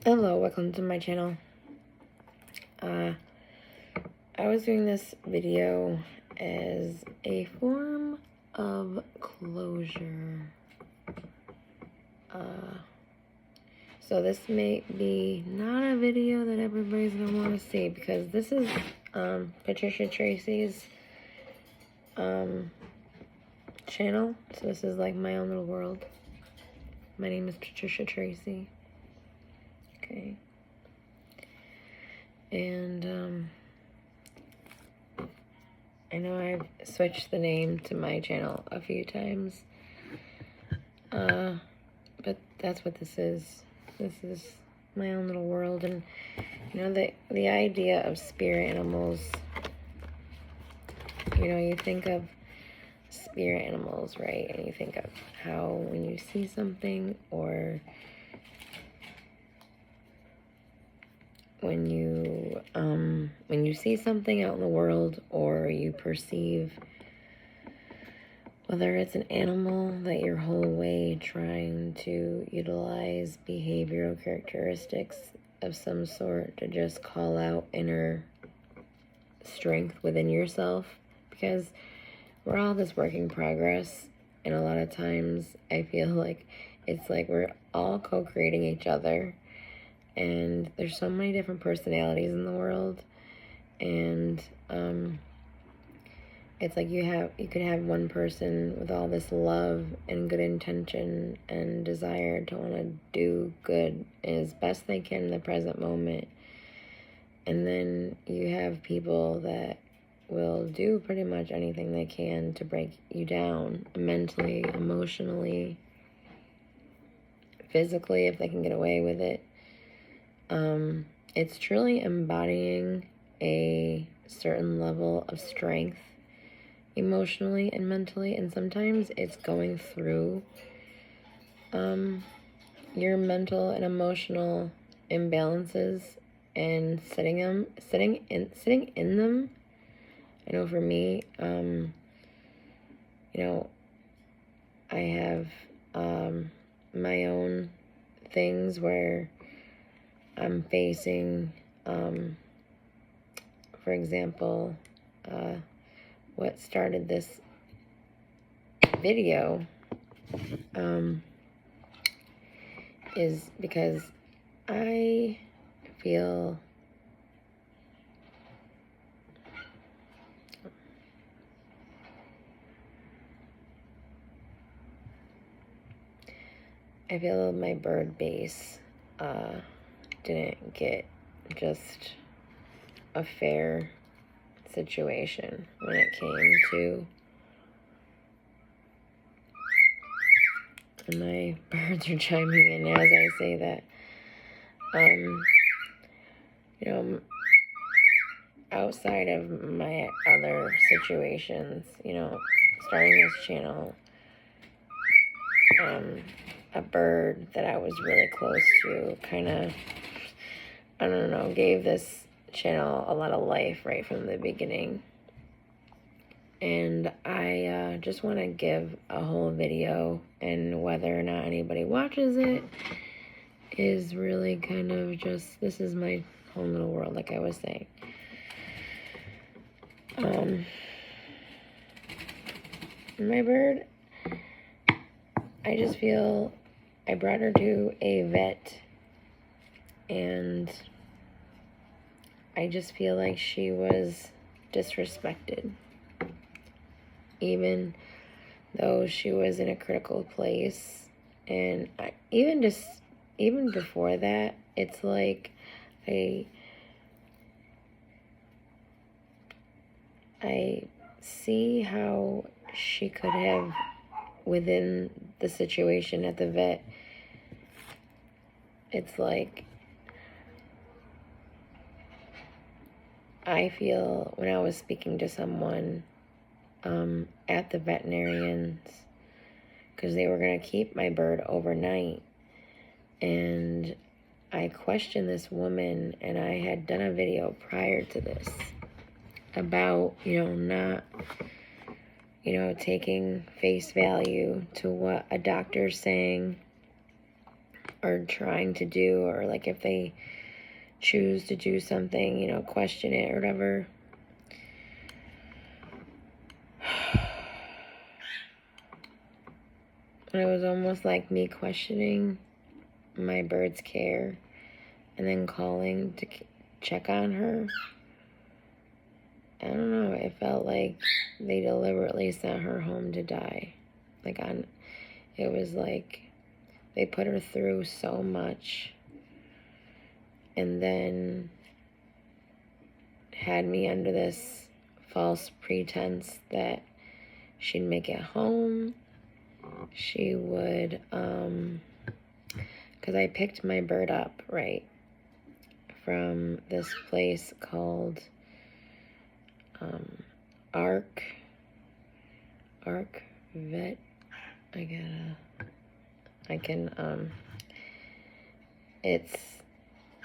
Hello, welcome to my channel. I was doing this video as a form of closure. So this may be not a video that everybody's gonna want to see, because this is Patricia Tracy's channel. So this is like my own little world. My name is Patricia Tracy. Okay. And I know I've switched the name to my channel a few times, but that's what this is. This is my own little world. And you know, the idea of spirit animals, you know, you think of spirit animals, right? And you think of how when you see something, or when you see something out in the world, or you perceive, whether it's an animal that your whole way trying to utilize behavioral characteristics of some sort to just call out inner strength within yourself, because we're all this work in progress, and a lot of times I feel like it's like we're all co-creating each other, and there's so many different personalities in the world, and it's like you could have one person with all this love and good intention and desire to want to do good as best they can in the present moment. And then you have people that will do pretty much anything they can to break you down mentally, emotionally, physically, if they can get away with it. It's truly embodying a certain level of strength emotionally and mentally, and sometimes it's going through your mental and emotional imbalances and sitting in them. I know for me, you know, I have my own things where I'm facing, for example, what started this video is because I feel my bird base didn't get just a fair situation when it came to, and my birds are chiming in as I say that, you know, outside of my other situations, you know, starting this channel, a bird that I was really close to kind of, I don't know, gave this channel a lot of life right from the beginning. And I just want to give a whole video, and whether or not anybody watches it is really kind of just, this is my whole little world, like I was saying. My bird, I just feel, I brought her to a vet, and I just feel like she was disrespected. Even though she was in a critical place, and even before that, it's like I see how she could have, within the situation at the vet, it's like I feel when I was speaking to someone at the veterinarians, because they were going to keep my bird overnight, and I questioned this woman, and I had done a video prior to this about, you know, not, you know, taking face value to what a doctor's saying, are trying to do, or like if they choose to do something, you know, question it or whatever. It was almost like me questioning my bird's care and then calling to check on her. I don't know, it felt like they deliberately sent her home to die. It was like they put her through so much and then had me under this false pretense that she'd make it home. She would, because I picked my bird up, right, from this place called Arc Vet.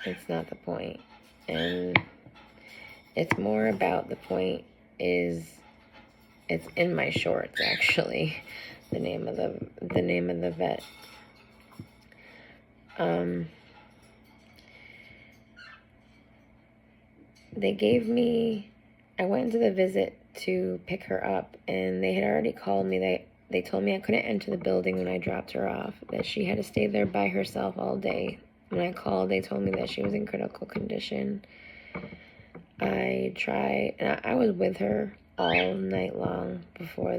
It's not the point. And it's more about the point is, it's in my shorts actually, the name of the vet. They gave me, I went into the visit to pick her up, and they had already called me. They told me I couldn't enter the building when I dropped her off, that she had to stay there by herself all day. When I called, they told me that she was in critical condition. I tried, and I was with her all night long before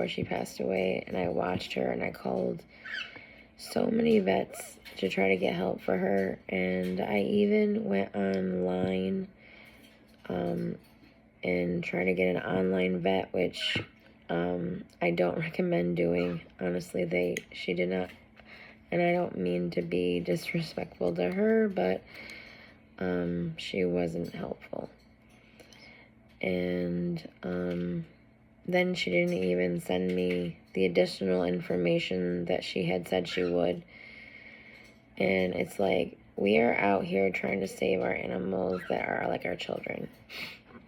she passed away, and I watched her, and I called so many vets to try to get help for her, and I even went online and tried to get an online vet, which I don't recommend doing. Honestly, she did not, and I don't mean to be disrespectful to her, but she wasn't helpful. And then she didn't even send me the additional information that she had said she would. And it's like, we are out here trying to save our animals that are like our children.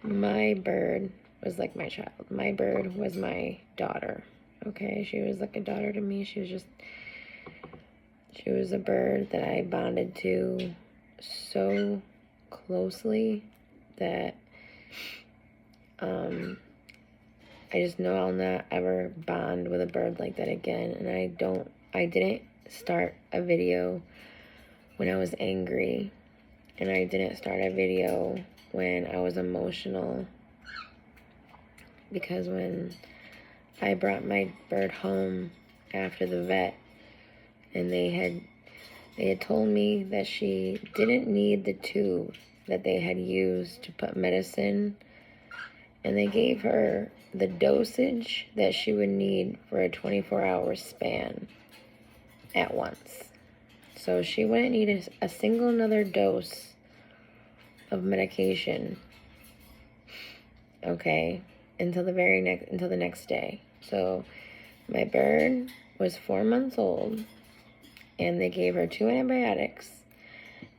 My bird was like my child. My bird was my daughter. Okay, she was like a daughter to me. She was a bird that I bonded to so closely that I just know I'll not ever bond with a bird like that again. And I didn't start a video when I was angry, and I didn't start a video when I was emotional, because when I brought my bird home after the vet, and they had told me that she didn't need the tube that they had used to put medicine, and they gave her the dosage that she would need for a 24-hour span at once. So she wouldn't need a single another dose of medication, okay, until the next day. So my bird was 4 months old, and they gave her 2 antibiotics,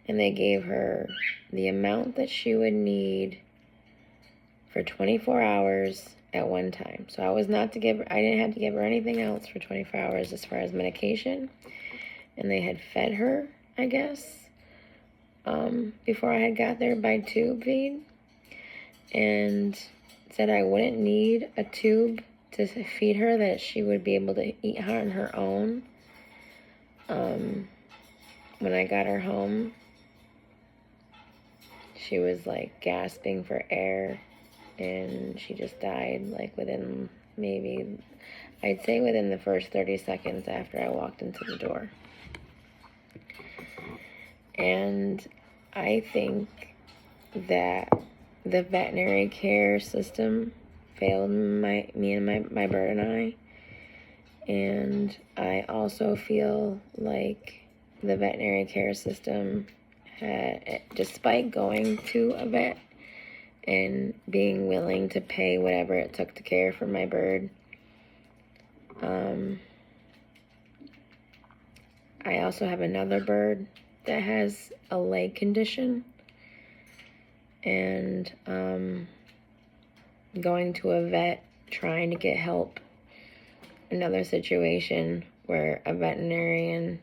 and they gave her the amount that she would need for 24 hours at one time. So I didn't have to give her anything else for 24 hours as far as medication. And they had fed her, I guess, before I had got there by tube feed, and said I wouldn't need a tube to feed her, that she would be able to eat on her own. When I got her home, she was like gasping for air, and she just died like within within the first 30 seconds after I walked into the door. And I think that the veterinary care system failed me and my bird and I. And I also feel like the veterinary care system had, despite going to a vet and being willing to pay whatever it took to care for my bird, I also have another bird that has a leg condition, and going to a vet trying to get help, another situation where a veterinarian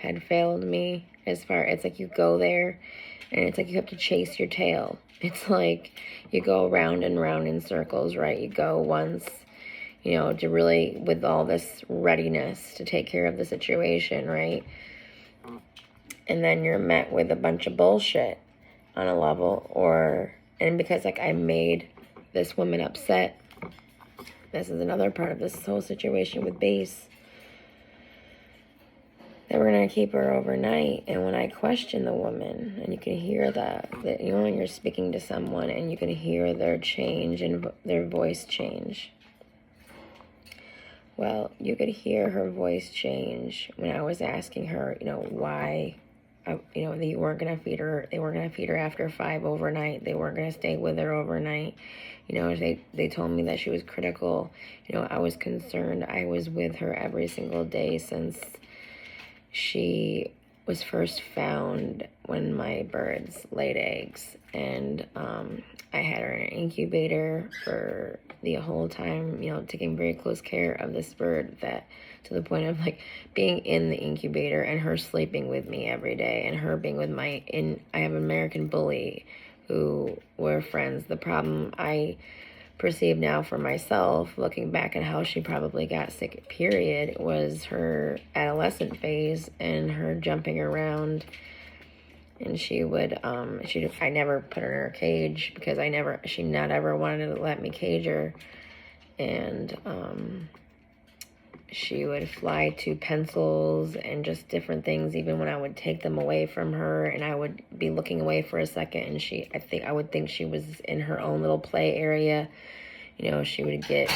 had failed me as far, it's like you go there and it's like you have to chase your tail. It's like you go round and round in circles, right? You go once, you know, to really, with all this readiness to take care of the situation, right? And then you're met with a bunch of bullshit on a level, and because like I made this woman upset, this is another part of this whole situation with Base, that we're going to keep her overnight. And when I question the woman, and you can hear that, you know, when you're speaking to someone and you can hear their change and their voice change. Well, you could hear her voice change when I was asking her, you know, why, you know, they weren't going to feed her. They weren't going to feed her after 5 overnight. They weren't going to stay with her overnight. You know, they told me that she was critical. You know, I was concerned. I was with her every single day since she was first found when my birds laid eggs. And I had her in an incubator for the whole time, you know, taking very close care of this bird, that to the point of like being in the incubator and her sleeping with me every day, and her being with I have an American bully who were friends. The problem I perceive now for myself, looking back at how she probably got sick, period, was her adolescent phase and her jumping around. And she would, I never put her in her cage because she not ever wanted to let me cage her. And she would fly to pencils and just different things, even when I would take them away from her, and I would be looking away for a second, and I would think she was in her own little play area. You know, she would get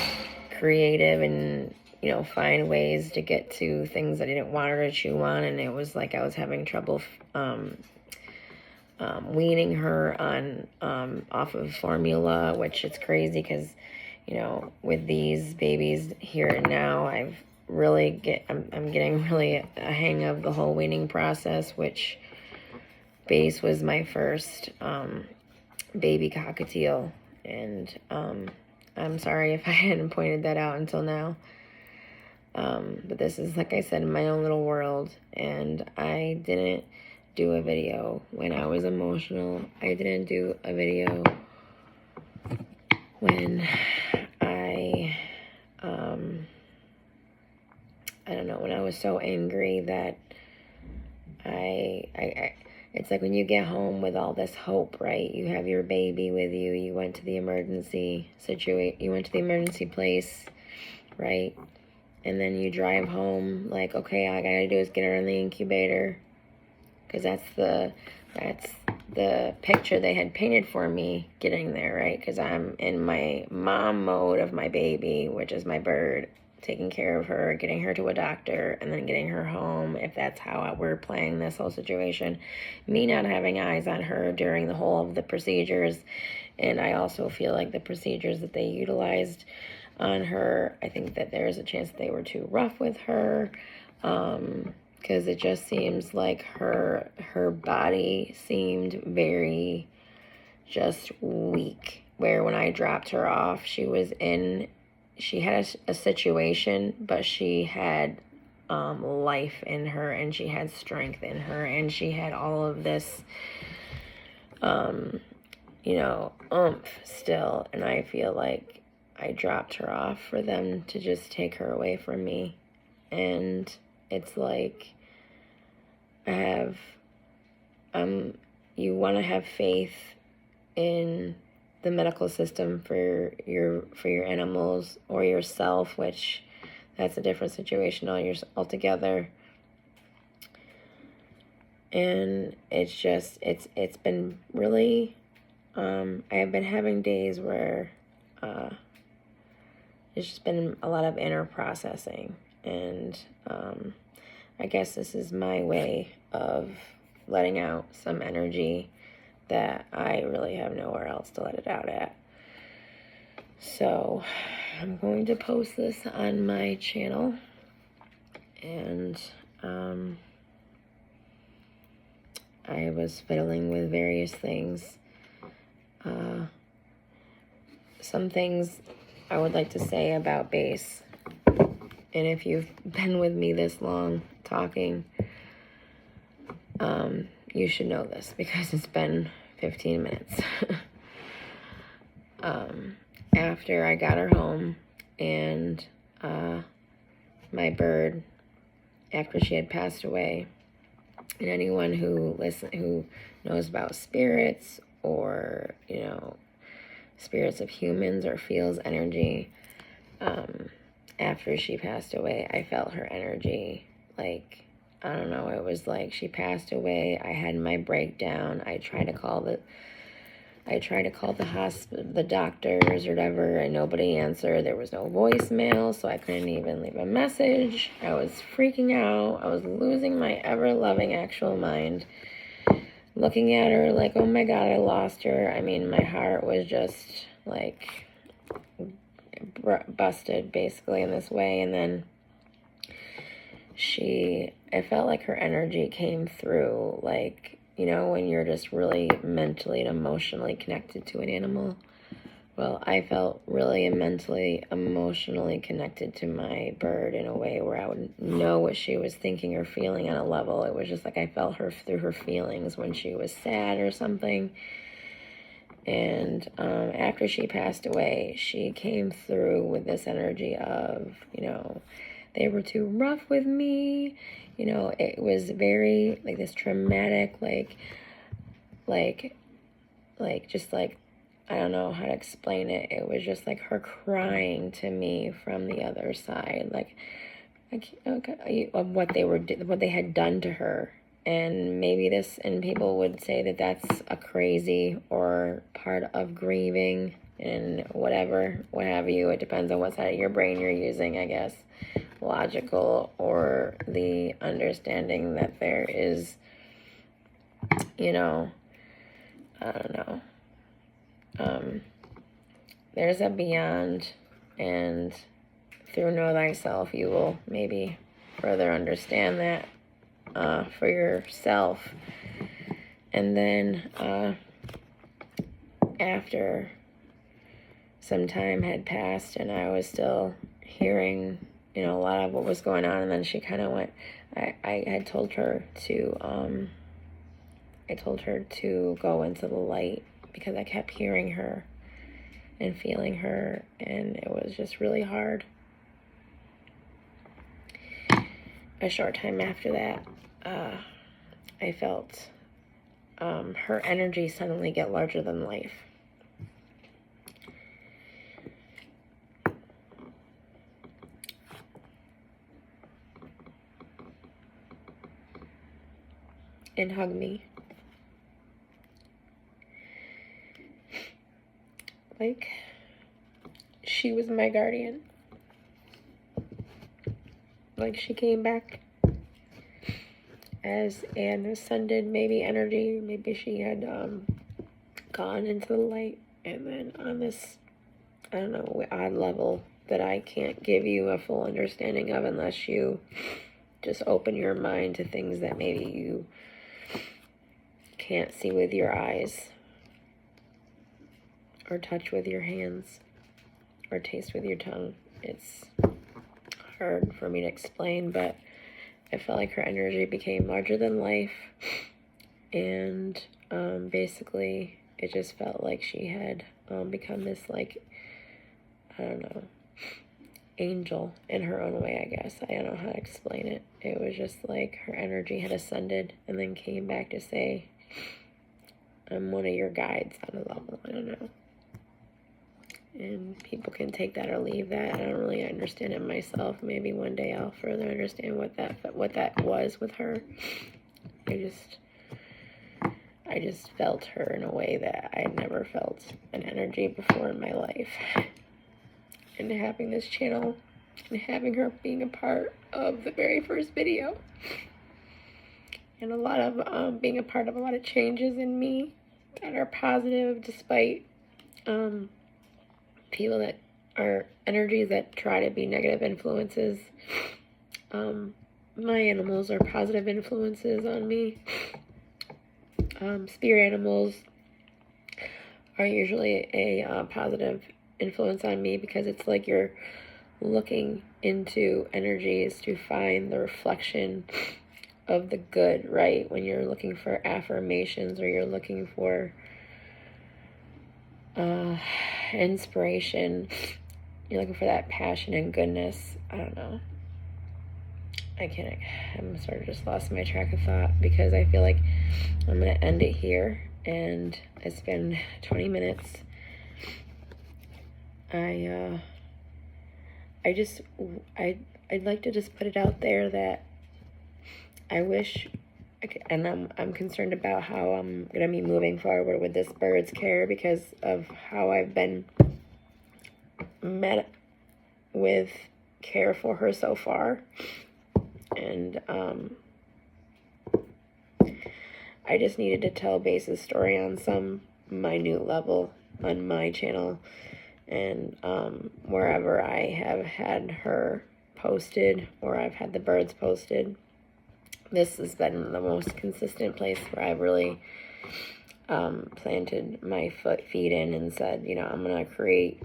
creative and, you know, find ways to get to things that I didn't want her to chew on, and it was like I was having trouble weaning her on off of formula, which is crazy because, you know, with these babies here and now, I'm getting really a hang of the whole weaning process, which Base was my first baby cockatiel, and I'm sorry if I hadn't pointed that out until now. But this is, like I said, my own little world, and I didn't do a video when I was emotional. I didn't do a video when I don't know, when I was so angry that it's like when you get home with all this hope, right? You have your baby with you. You went to the emergency place, right? And then you drive home like, okay, all I gotta do is get her in the incubator, because that's the picture they had painted for me getting there, right? Because I'm in my mom mode of my baby, which is my bird, taking care of her, getting her to a doctor, and then getting her home, if that's how we're playing this whole situation. Me not having eyes on her during the whole of the procedures, and I also feel like the procedures that they utilized on her, I think that there's a chance they were too rough with her, because it just seems like her body seemed very just weak, where when I dropped her off, she had a situation, but she had life in her, and she had strength in her, and she had all of this you know, oomph still. And I feel like I dropped her off for them to just take her away from me. And it's like you want to have faith in the medical system for your animals or yourself, which that's a different situation altogether. And it's just it's been really I have been having days where it's just been a lot of inner processing, and I guess this is my way of letting out some energy that I really have nowhere else to let it out at. So I'm going to post this on my channel, and I was fiddling with various things. Some things I would like to say about Base, and if you've been with me this long talking, You should know this because it's been 15 minutes. After I got her home and my bird, after she had passed away, and anyone who knows about spirits or, you know, spirits of humans or feels energy, after she passed away, I felt her energy. Like, I don't know, it was like she passed away. I had my breakdown. I tried to call the hospital, the doctors or whatever, and nobody answered. There was no voicemail, so I couldn't even leave a message. I was freaking out. I was losing my ever-loving actual mind. Looking at her like, oh my God, I lost her. I mean, my heart was just like busted basically in this way. And then I felt like her energy came through, like, you know, when you're just really mentally and emotionally connected to an animal. Well, I felt really mentally, emotionally connected to my bird in a way where I would know what she was thinking or feeling on a level. It was just like I felt her through her feelings when she was sad or something. And after she passed away, she came through with this energy of, you know, they were too rough with me. You know, it was very, like, this traumatic, like, just like, I don't know how to explain it. It was just like her crying to me from the other side, like okay, of what they had done to her. And maybe and people would say that that's a crazy or part of grieving and whatever, what have you. It depends on what side of your brain you're using, I guess. Logical or the understanding that there is, you know, I don't know. There's a beyond, and through Know Thyself, you will maybe further understand that for yourself. And then after some time had passed and I was still hearing, you know, a lot of what was going on, and then she kind of went, I had told her to go into the light because I kept hearing her and feeling her, and it was just really hard. A short time after that, I felt her energy suddenly get larger than life. And hug me. Like she was my guardian. Like she came back as an ascended maybe energy. Maybe she had gone into the light, and then on this, I don't know, odd level that I can't give you a full understanding of unless you just open your mind to things that maybe you can't see with your eyes, or touch with your hands, or taste with your tongue. It's hard for me to explain, but I felt like her energy became larger than life, and basically it just felt like she had become this, like, I don't know, angel in her own way, I guess. I don't know how to explain it. It was just like her energy had ascended and then came back to say, I'm one of your guides on a level. I don't know. And people can take that or leave that. I don't really understand it myself. Maybe one day I'll further understand what that was with her. I just felt her in a way that I'd never felt an energy before in my life. And having this channel and having her being a part of the very first video, and a lot of being a part of a lot of changes in me that are positive, despite people that are energies that try to be negative influences. My animals are positive influences on me. Spirit animals are usually a positive influence on me, because it's like you're looking into energies to find the reflection of the good, right? When you're looking for affirmations, or you're looking for inspiration, you're looking for that passion and goodness. I don't know. I'm sort of just lost my track of thought, because I feel like I'm going to end it here, and it's been 20 minutes. I'd like to just put it out there that I wish, and I'm concerned about how I'm going to be moving forward with this bird's care, because of how I've been met with care for her so far. And I just needed to tell Base's story on some minute level on my channel, and wherever I have had her posted, or I've had the birds posted, this has been the most consistent place where I've really planted my feet in and said, you know, I'm going to create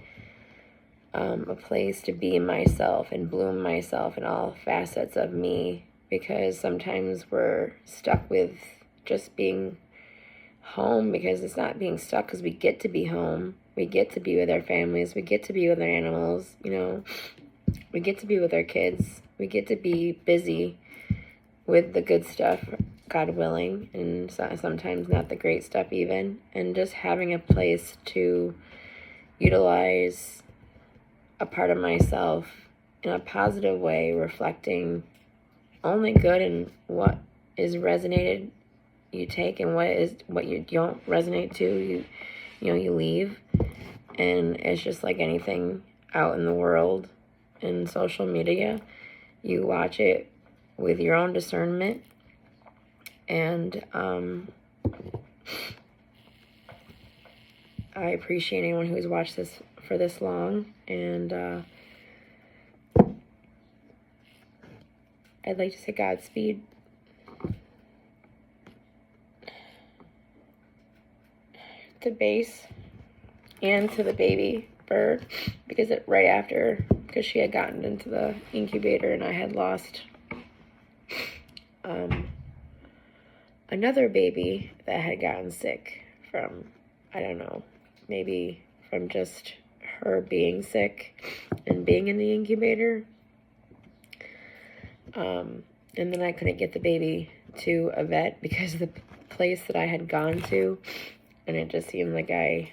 a place to be myself and bloom myself in all facets of me, because sometimes we're stuck with just being home, because it's not being stuck, because we get to be home, we get to be with our families, we get to be with our animals, you know, we get to be with our kids, we get to be busy with the good stuff, God willing, and sometimes not the great stuff even, and just having a place to utilize a part of myself in a positive way, reflecting only good, and what is resonated you take, and what you don't resonate to, you leave. And it's just like anything out in the world, in social media, you watch it with your own discernment. And I appreciate anyone who's watched this for this long, and I'd like to say Godspeed to Base and to the baby bird, because because she had gotten into the incubator, and I had lost another baby that had gotten sick from, I don't know, maybe from just her being sick and being in the incubator. And then I couldn't get the baby to a vet because of the place that I had gone to, and it just seemed like I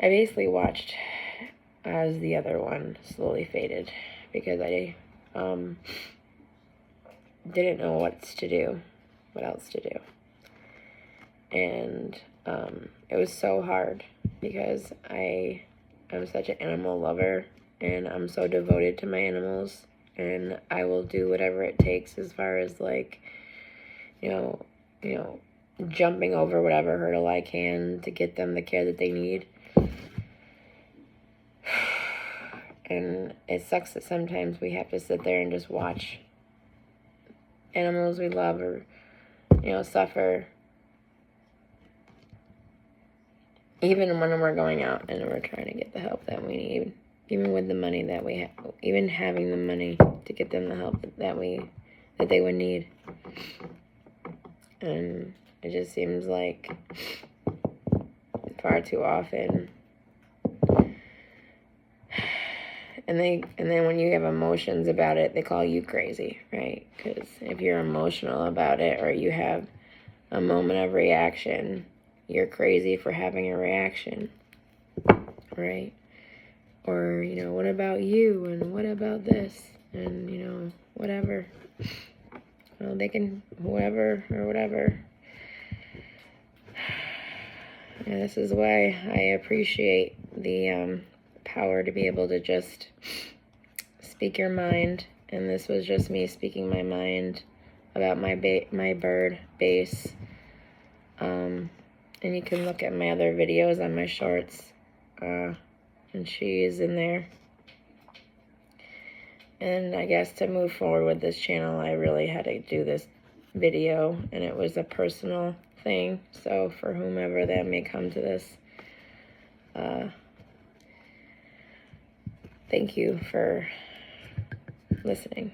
basically watched as the other one slowly faded, because I didn't know what else to do. And it was so hard, because I'm such an animal lover, and I'm so devoted to my animals, and I will do whatever it takes, as far as like, you know, jumping over whatever hurdle I can to get them the care that they need. And it sucks that sometimes we have to sit there and just watch animals we love, or, suffer, even when we're going out and we're trying to get the help that we need, even with the money that we have, even having the money to get them the help that they would need. And it just seems like far too often. And then when you have emotions about it, they call you crazy, right? Because if you're emotional about it, or you have a moment of reaction, you're crazy for having a reaction, right? Or, what about you, and what about this, and, whatever. Well, they can, whoever or whatever. And this is why I appreciate the power to be able to just speak your mind. And this was just me speaking my mind about my bird, Base. And you can look at my other videos on my shorts, and she is in there. And I guess to move forward with this channel, I really had to do this video, and it was a personal thing. So for whomever that may come to this, thank you for listening.